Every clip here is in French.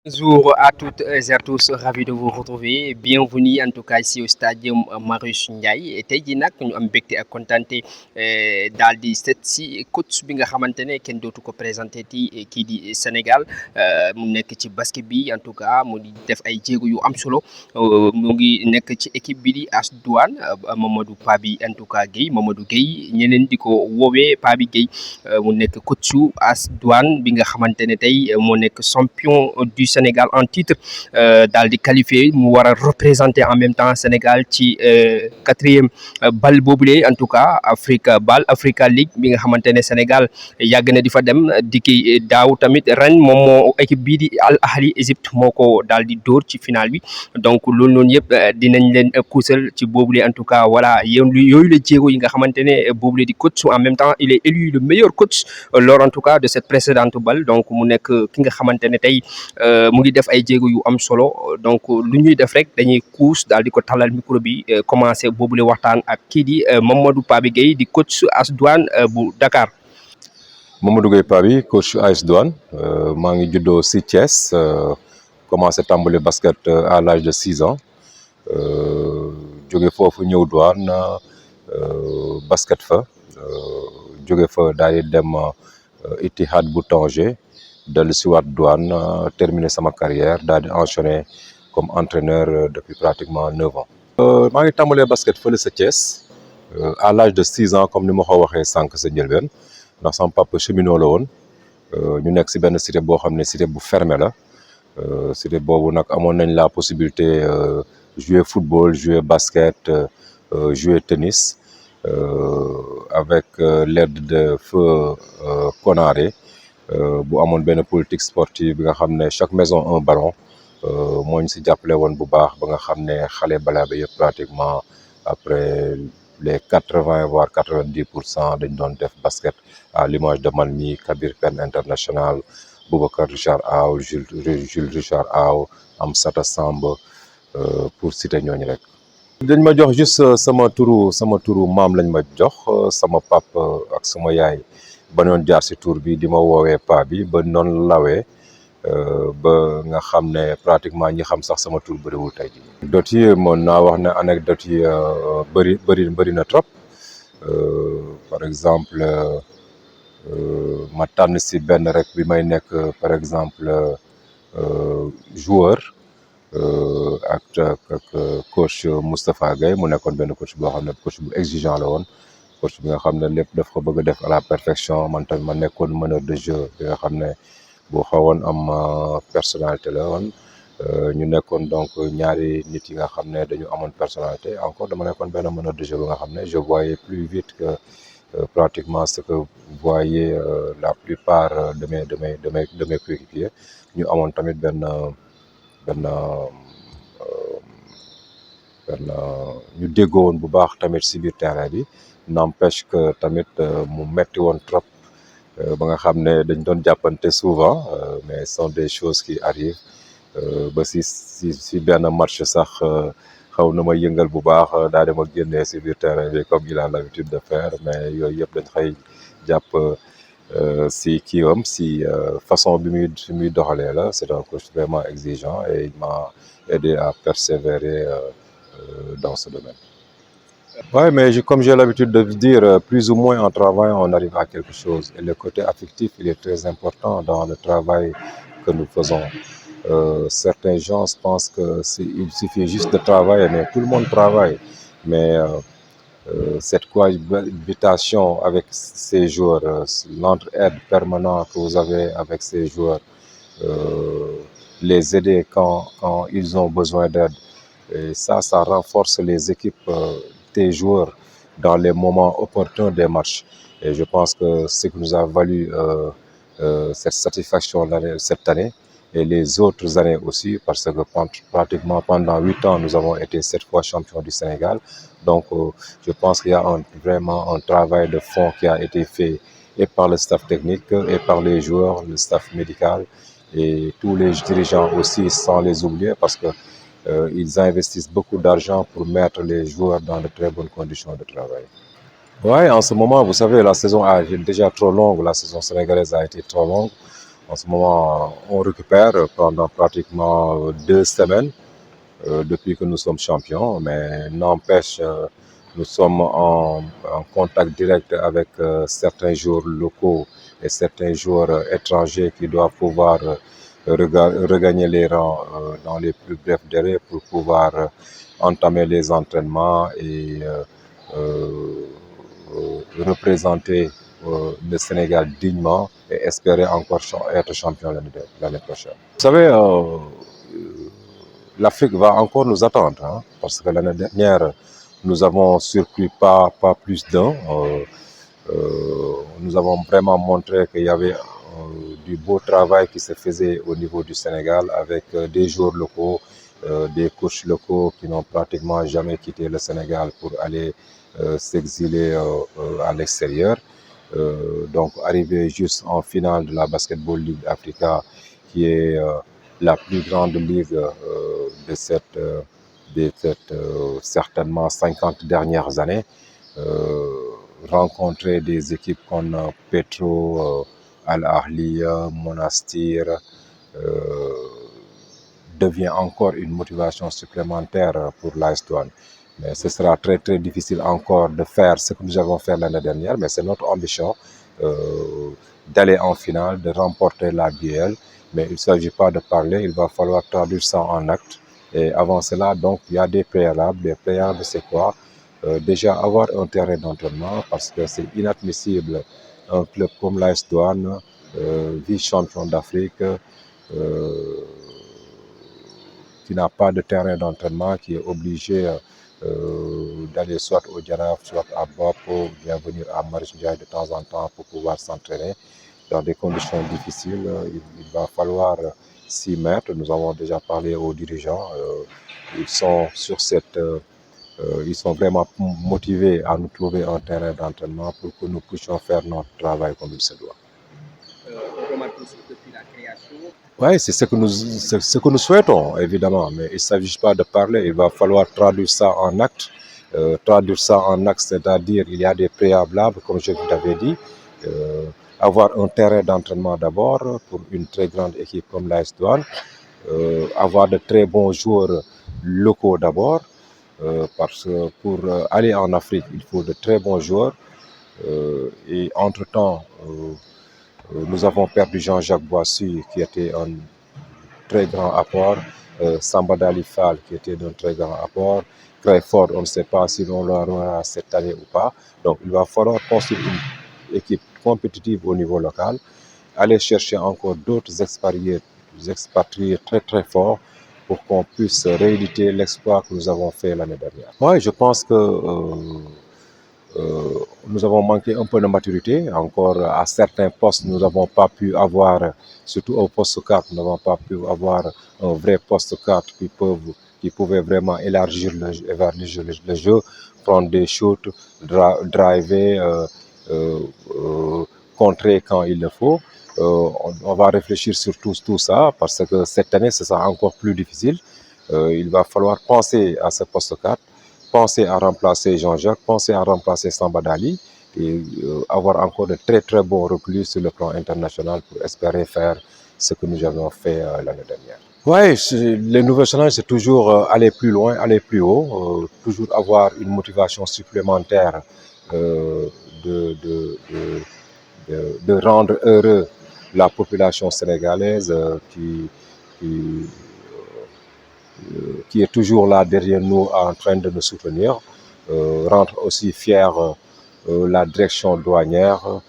Bonjour à toutes et à tous, ravi de vous retrouver. Bienvenue en tout cas ici au stadium Marius Ndiaye tey jii nag ñu am mbégte ak kontaante daal di seet si coach bi nga xamante ne kenn dootu ko présenté ti kii di Sénégal mu nekk ci basket bi en tout cas mu di def ay jéego yu am solo mu ngi nekk ci équipe bi di AS Douanes Mamadou Pabi en tout cas Guèye Mamadou Guèye ñeneen di ko woowee Pabi Guèye mu nekk coachu AS Douanes bi nga xamante ne tey moo nekk champion du Sénégal en titre daal di qualifié mu war a représenter en même temps Sénégal ci quatrième bal boobule en tout cas Africa League bi nga xamante ne Sénégal yàgg na di fa dem di ki daaw tamit ren moom moo équipe bii di Al Ahli Égypte moo ko daal di dóor ci final bi donc loolu noonu yëpp dinañ leen kuusal ci boobule en tout cas voilà yooyu la jéego yi nga xamante ne boobule di coach en même temps il est élu le meilleur coach lors en tout cas de cette précédente bal donc mu nekk ki nga xamante ne tey mu ngi def ay jéego yu am solo donc lu ñuy def rek dañuy kuus daal di ko talal micro bi commencé boobule waxtaan ak kii di Mamadou Pabi Guèye di coach AS Douanes bu Dakar. Mamadou Guèye Pabi coach AS Douanes maa ngi juddoo si Thiès commencé tàmbali basket à l'âge de 6 ans jóge foofu ñëw Douanes basket fa jóge fa daal di dem Ittihad bu Tanger dellu si waat Douanes terminé sama carrière daal di enchaîner comme entraîneur depuis pratiquement 9 ans. maa ngi tàmbalee basket fële sa Thiès à l'âge de 6 ans comme ni ma ko waxee sànq sa njëlbeen ndax sama papa cheminot la woon ñu nekk si benn cité boo xam ne cité bu fermé la cité boobu nag amoon nañ la possibilité jouer football jouer basket jouer tennis avec l'aide de feu Konaré bu amoon benn politique sportive bi nga xam ne chaque maison un ballon moo ñu si jàppale woon bu baax ba nga xam ne xale balaa ba yëpp pratiquement après les 80 voire 90% dañ doon def basket à l'image de man mi Kabir Pen international Boubacar Richard Aw Jules Richard Aw Amsata Samb pour citer ñooñu rek. dañ ma jox juste sama turu maam lañ ma jox sama pap ak sama yaay ba noon jaar si tur bi di ma woowee pa bi ba noonu lawee ba nga xam ne pratiquement ñi xam sax sama tur bëriwul tey jii. dot yi mën naa wax ne anecdote yi bëri na trop par exemple ma tànn si benn rek bi may nekk par exemple joueur ak coach Moustapha Gueye mu nekkoon benn coach boo xam ne coach bu exigeant la woon coach bi nga xam ne lépp daf ko bëgg a def à la perfection man tamit ma nekkoon meneur de jeu bi nga xam ne boo xawoon am personnalité la woon ñu nekkoon donc ñaari nit yi nga xam ne dañu amoon personnalité encore dama nekkoon benn meneur de jeu bi nga xam ne je voyais plus vite que pratiquement ce que voyaient la plupart de mes coéquipiers ñu amoon tamit benn ñu déggoo woon bu baax tamit si biir terrain bi n'empêche que tamit mu metti woon trop ba nga xam ne dañ doon jàppante souvent mais ce sont des choses qui arrivent ba si benn match sax xaw na ma yëngal bu baax daa dem ak génnee si biir terrain bi comme il a l'habitude de faire mais yooyu yëpp dañ xëy jàpp si kiiwam si façon bi muy doxalee la c'est un coach vraiment exigeant et il m'a aidé à persévérer dans ce domaine. Ouais, mais comme j'ai l'habitude de dire, plus ou moins en travaillant, on arrive à quelque chose. Et le côté affectif, il est très important dans le travail que nous faisons. Certains gens pensent qu'il suffit juste de travailler, mais tout le monde travaille. Mais cette cohabitation avec ces joueurs, l'entraide permanente que vous avez avec ces joueurs, les aider quand ils ont besoin d'aide, et ça renforce les équipes des joueurs dans les moments opportuns des matchs. Et je pense que c'est ce qui nous a valu cette satisfaction cette année et les autres années aussi, parce que pratiquement pendant 8 ans, nous avons été 7 fois champions du Sénégal. Donc, je pense qu'il y a vraiment un travail de fond qui a été fait et par le staff technique et par les joueurs, le staff médical et tous les dirigeants aussi, sans les oublier, parce que ils investissent beaucoup d'argent pour mettre les joueurs dans de très bonnes conditions de travail. Oui, en ce moment, vous savez, la saison est déjà trop longue, la saison sénégalaise a été trop longue. En ce moment, on récupère pendant pratiquement 2 semaines depuis que nous sommes champions, mais n'empêche, nous sommes en contact direct avec certains joueurs locaux et certains joueurs étrangers qui doivent pouvoir regagner les rangs dans les plus brefs délais pour pouvoir entamer les entraînements et représenter le Sénégal dignement et espérer encore être champion l'année prochaine. Vous savez, l'Afrique va encore nous attendre, hein, parce que l'année dernière, nous avons surpris pas plus d'un. Nous avons vraiment montré qu'il y avait du beau travail qui se faisait au niveau du Sénégal avec des joueurs locaux, des coachs locaux qui n'ont pratiquement jamais quitté le Sénégal pour aller s'exiler à l'extérieur. Donc arriver juste en finale de la Basketball League Africa, qui est la plus grande ligue de cette certainement 50 dernières années. Rencontrer des équipes comme Petro, Al-Ahli, Monastir devient encore une motivation supplémentaire pour l'AS Douanes. Mais ce sera très très difficile encore de faire ce que nous avons fait l'année dernière, mais c'est notre ambition d'aller en finale, de remporter la duel. Mais il ne s'agit pas de parler, il va falloir traduire ça en actes. Et avant cela, donc, il y a des préalables. Les préalables, c'est quoi? Déjà, avoir un terrain d'entraînement, parce que c'est inadmissible un club comme l'AS Douanes, vice-champion d'Afrique, qui n'a pas de terrain d'entraînement, qui est obligé d'aller soit au Djaraf, soit à Bop, ou bien venir à Marichdiaye de temps en temps pour pouvoir s'entraîner dans des conditions difficiles. Il va falloir s'y mettre. Nous avons déjà parlé aux dirigeants. Ils sont sur cette... ils sont vraiment motivés à nous trouver un terrain d'entraînement pour que nous puissions faire notre travail comme il se doit. Depuis la création. Oui, c'est ce que nous souhaitons, évidemment, mais il ne s'agit pas de parler, il va falloir traduire ça en actes. Traduire ça en actes, c'est-à-dire il y a des préalables, comme je vous l'avais dit. Avoir un terrain d'entraînement d'abord pour une très grande équipe comme l'AS Douanes. Avoir de très bons joueurs locaux d'abord, parce que pour aller en Afrique, il faut de très bons joueurs. Et entre-temps, nous avons perdu Jean-Jacques Boissy, qui était un très grand apport. Samba Dalifal, qui était d'un très grand apport. Crayford, on ne sait pas si l'on l'aura cette année ou pas. Donc, il va falloir construire une équipe compétitive au niveau local. Aller chercher encore d'autres expatriés très très forts pour qu'on puisse rééditer l'exploit que nous avons fait l'année dernière. Oui, je pense que nous avons manqué un peu de maturité. Encore à certains postes, nous n'avons pas pu avoir, surtout au poste 4, nous n'avons pas pu avoir un vrai poste 4 qui pouvait vraiment élargir le jeu, prendre des shoots, driver, contrer quand il le faut. On va réfléchir sur tout ça parce que cette année, ce sera encore plus difficile. Il va falloir penser à ce poste 4. Penser à remplacer Jean-Jacques, penser à remplacer Samba Dali et avoir encore de très très bons recrues sur le plan international pour espérer faire ce que nous avons fait l'année dernière. Oui, les nouveaux challenges, c'est toujours aller plus loin, aller plus haut, toujours avoir une motivation supplémentaire de rendre heureux la population sénégalaise qui est toujours là derrière nous en train de nous soutenir, rendre aussi fier la direction douanière,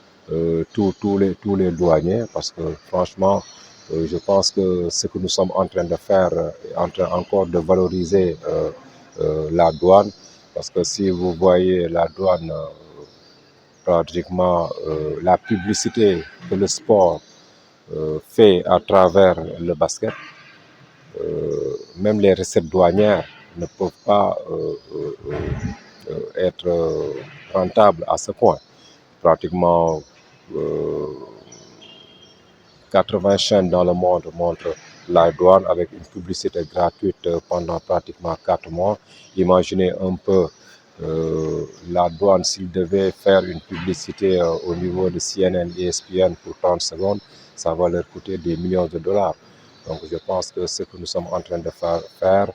tous les douaniers, parce que franchement, je pense que ce que nous sommes en train de faire est en train encore de valoriser la douane, parce que si vous voyez la douane, pratiquement la publicité que le sport fait à travers le basket, même les recettes douanières ne peuvent pas être rentables à ce point. Pratiquement 80 chaînes dans le monde montrent la douane avec une publicité gratuite pendant pratiquement 4 mois. Imaginez un peu la douane s'il devait faire une publicité au niveau de CNN, ESPN pour 30 secondes. ça va leur coûter des millions de dollars. Donc je pense que ce que nous sommes en train de faire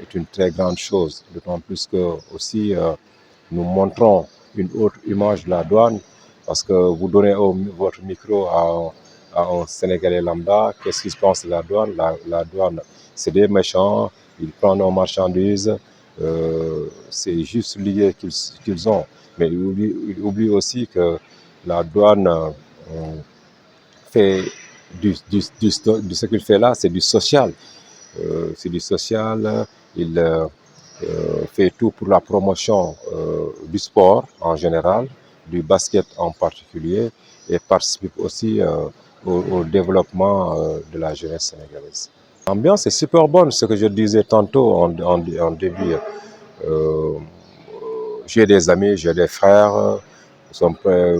est une très grande chose, d'autant plus que aussi nous montrons une autre image de la douane, parce que vous donnez votre micro à un Sénégalais lambda, qu'est-ce qu'il pense de la douane? La douane, c'est des méchants, ils prennent nos marchandises, c'est juste l'idée qu'ils ont. Mais ils oublient aussi que la douane fait ce qu'il fait là, c'est du social. C'est du social, il fait tout pour la promotion du sport en général, du basket en particulier, et participe aussi au développement de la jeunesse sénégalaise. L'ambiance est super bonne, ce que je disais tantôt en début. J'ai des amis, j'ai des frères, nous sommes prêts,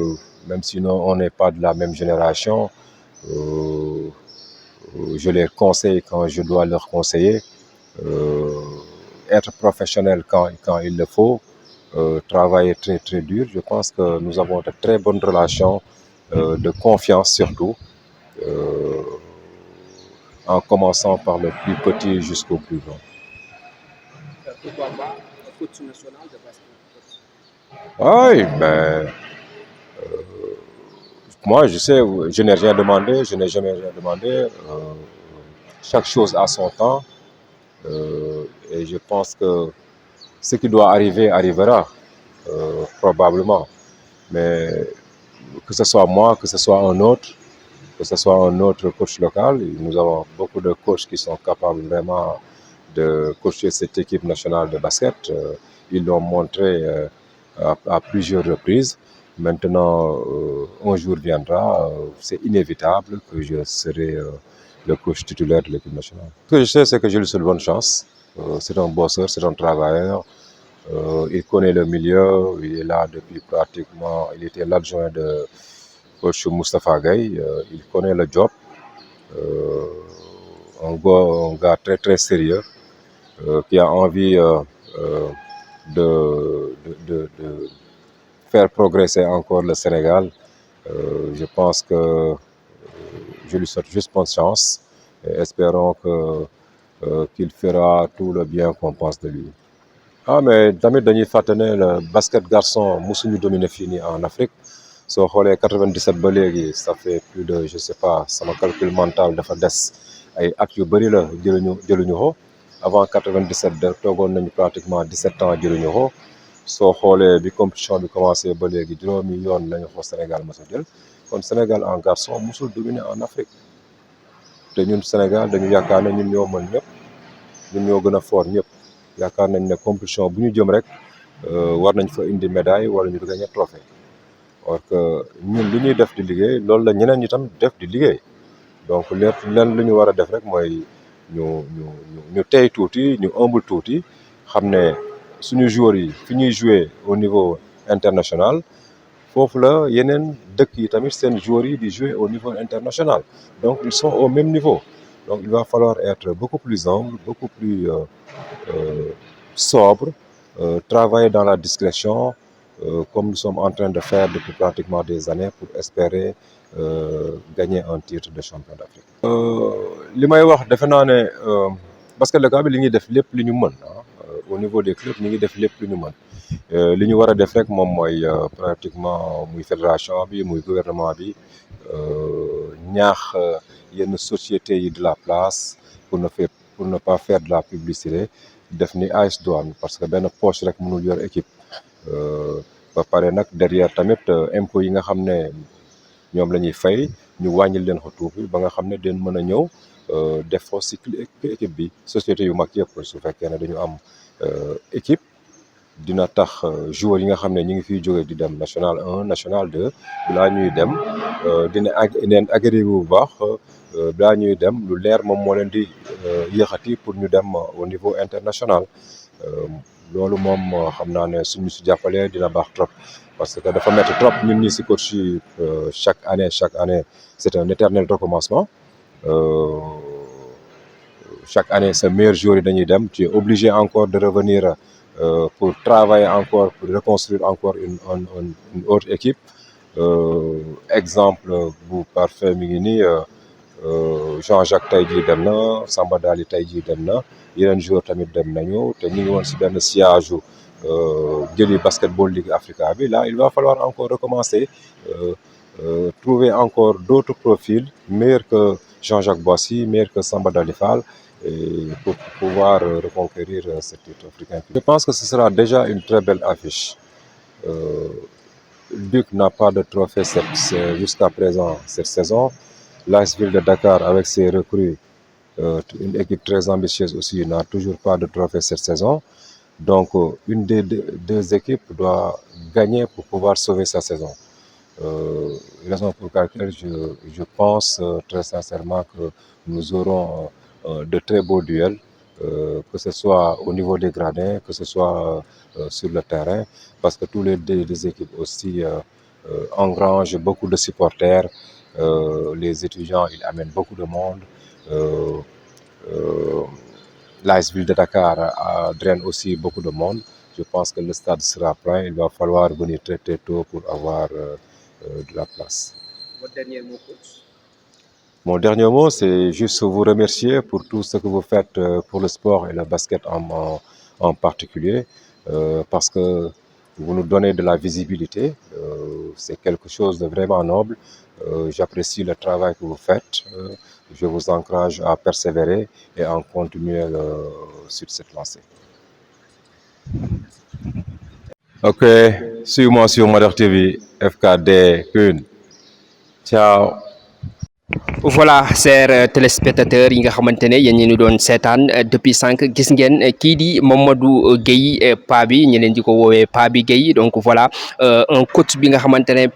même si on n'est pas de la même génération. Je les conseille quand je dois leur conseiller. Être professionnel quand il le faut, travailler très très dur. Je pense que nous avons de très bonnes relations, de confiance surtout, en commençant par le plus petit jusqu'au plus grand. Pourquoi pas coach national de basket? Oui, ben, moi je sais, je n'ai rien demandé, je n'ai jamais rien demandé. Chaque chose a son temps. Et je pense que ce qui doit arriver arrivera, probablement. Mais que ce soit moi, que ce soit un autre coach local, nous avons beaucoup de coachs qui sont capables vraiment de coacher cette équipe nationale de basket. Ils l'ont montré à plusieurs reprises. Maintenant, un jour viendra, c'est inévitable que je serai le coach titulaire de l'équipe nationale. Ce que je sais, c'est que j'ai le seul bonne chance. C'est un bosseur, c'est un travailleur. Il connaît le milieu, il est là depuis pratiquement, il était l'adjoint de coach Moustapha Gaye, il connaît le job. Un gars très très sérieux, qui a envie de faire progresser encore le Sénégal. Je pense que je lui souhaite juste bonne chance et espérons qu'il fera tout le bien qu'on pense de lui. Ah, mais tamit dañuy fàtte ne le basket garçon musuñu dominer fii nii en Afrique soo xoolee 97 ba léegi ça fait plus de je sais pas sama calcul mental dafa des ay at yu bëri la jëluñu ko avant 97 de toogoon nañu pratiquement 17 ans jëluñu ko soo xoolee bi compétition bi commencé ba léegi juróomi yoon lañu ko Sénégal mos a jël kon Sénégal en garçon musul dominer en Afrique te ñun Sénégal dañu yaakaar ne ñun ñoo mën ñëpp ñun ñoo gën a fort ñëpp. yaakaar nañ ne compétition bu ñu jëm rek war nañ fa indi médaille wala ñu gagné trophée or que ñun li ñuy def di liggéey loolu la ñeneen ñi tam def di liggéey donc lépp len lu ñu war a def rek mooy ñu tey tuuti ñu humble tuuti xam ne suñu joueurs yi fi ñuy jouer au niveau international foofu la yeneen dëkk yi tamit seen joueurs yi di jouer au niveau international donc ils sont au même niveau donc il va falloir être beaucoup plus humble, beaucoup plus sobre, travailler dans la discrétion, comme nous sommes en train de faire depuis pratiquement des années pour espérer gagner un titre de champion d'Afrique. li may wax defe naa ne basket local bi li ñuy def lépp li ñu mën au niveau des clubs ñu ngi def lépp li ñu mën li ñu war a def rek moom mooy pratiquement muy fédération bi muy gouvernement bi ñaax yenn sociétés yi de la place pour ne pas faire de la publicité def ni AS Douanes parce que benn poche rek mënul yor équipe ba pare nag derrière tamit impôts yi nga xam ne ñoom la ñuy fay ñu wàññil leen ko tuuti ba nga xam ne den mën a ñëw def foo cycle équipe bi société yu mag yëpp su fekkee ne dañu am équipe dina tax joueurs yi nga xam ne ñu ngi fiy jóge di dem national 1 national 2 balaa ñuy dem dina agréé bu baax balaa ñuy dem lu leer moom moo leen di yëkkati pour ñu dem au niveau international loolu moom xam naa ne suñu si jàppalee dina baax trop parce que dafa métti trop ñun ñi si coach yi chaque année c'est un éternel recommencement chaque année sa meilleur joueur yi dañuy dem tu es obligé encore de revenir pour travailler encore pour reconstruire encore une autre équipe exemple bu parfait mi ngi nii Jean-Jacques tey jii dem na Samba Dali tey jii dem na yeneen joueurs tamit dem nañu te ñu ngi woon si benn sillage jëli basketball Ligue Africa bi là il va falloir encore recommencer trouver encore d'autres profils meilleurs que Jean-Jacques Boissy, meilleurs que Samba Dali Fall et pour pouvoir reconquérir ce titre africain. Je pense que ce sera déjà une très belle affiche. Duc n'a pas de trophée jusqu'à présent cette saison. L'AS Ville de Dakar avec ses recrues, une équipe très ambitieuse aussi, n'a toujours pas de trophée cette saison. Donc une des deux équipes doit gagner pour pouvoir sauver sa saison. Raison pour laquelle je pense très sincèrement que nous aurons de très beaux duels, que ce soit au niveau des gradins, que ce soit sur le terrain, parce que tous les deux équipes aussi engrangent beaucoup de supporters. Les étudiants, ils amènent beaucoup de monde. L'AS Ville de Dakar draine aussi beaucoup de monde. Je pense que le stade sera plein. Il va falloir venir très très tôt pour avoir de la place. Votre dernier mot, coach? Mon dernier mot, c'est juste vous remercier pour tout ce que vous faites pour le sport et le basket en particulier, parce que vous nous donnez de la visibilité. C'est quelque chose de vraiment noble. J'apprécie le travail que vous faites. Je vous encourage à persévérer et à continuer sur cette lancée. Ok, suivez-moi sur Mother TV, FKD, Kune. Ciao. Voilà chers téléspectateurs yi nga xamante ne yéen ñu doon seetaan depuis sànq gis ngeen kii di Mamadou Gueye Pa bi ñu leen di ko woowee Pa bi Gueye donc voilà un coach bi nga xamante ne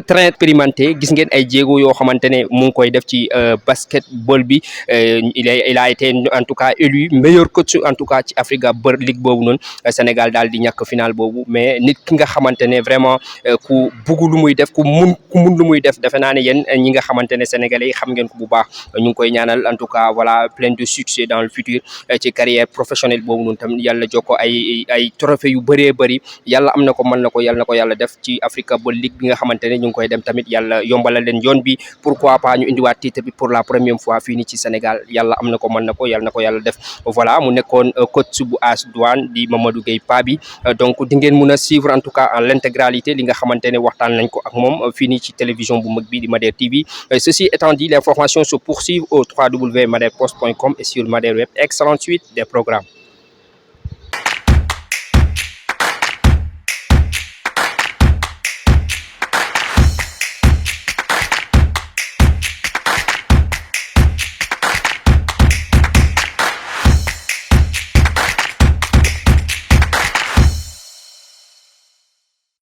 très expérimenté gis ngeen ay jéego yoo xamante ne mu ngi koy def ci basketball bi il a été en tout cas élu meilleur coach en tout cas ci Africa League boobu noonu Sénégal daal di ñàkk final boobu mais nit ki nga xamante ne vraiment ku bugg lu muy def ku mun lu muy def defe naa ne yéen ñi nga xamante ne sénégalais yi xam ngeen ko bu baax ñu ngi koy ñaanal en tout cas voilà plein de succès dans le futur ci carrière professionnelle boobu noonu tam yàlla jokko ay trophée yu bëree bëri yàlla am na ko mën na ko yàlla na ko yàlla def ci Africa League bi nga xamante ne ñu ngi koy dem tamit yàlla yombalal leen yoon bi pourquoi pas ñu indiwaat titre bi pour la première fois fii nii ci Sénégal yàlla am na ko mën na ko yàlla na ko yàlla def voilà mu nekkoon coach bu AS Douanes di Mamadou Gueye Pa bi donc di ngeen mun a suivre en tout cas en l'intégralité li nga xamante ne waxtaan nañ ko ak moom fii nii ci télévision bu mag bi di Mader TV ceci étant dit l'information se poursuivent au www.maderpost.com et sur Mader Web. Excellente suite des programmes.